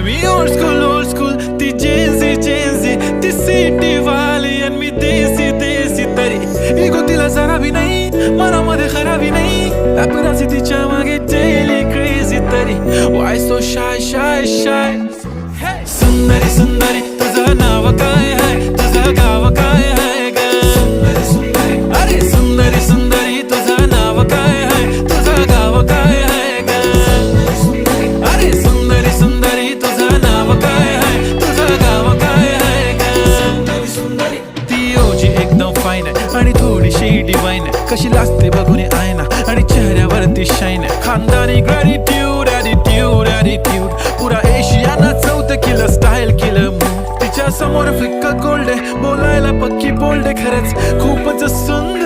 मी old school ती Gen Z ती city वाली आणि मी देसी तरी इगो तिला जरा भी नाही मनामध्ये खराबी नाही अपराधी तिच्या मागे डेली क्रेझी तरी वाय सो शाय सुंदरी तुझं नाव काय आहे तुझं गाव काय आहे ग अरे सुंदरी तुझं नाव काय आहे तुझं गाव काय आहे ग अरे सुंदरी तुझं नाव काय आहे तुझं गाव काय आहे ग ती ओजी एकदम फाईन आहे आणि थोडीशी डिवाइन आहे कशी लागते बघून आयना आणि चेहऱ्यावरती शाईन आहे खानदानी ग्रॅटिट्यूड ॲटिट्यूड पुरा एशियाना चौथं किलं स्टाईल केलं तिच्या समोर फिक्क गोल्ड आहे बोलायला पक्की बोल्ड आहे खरंच खूपच सुंदर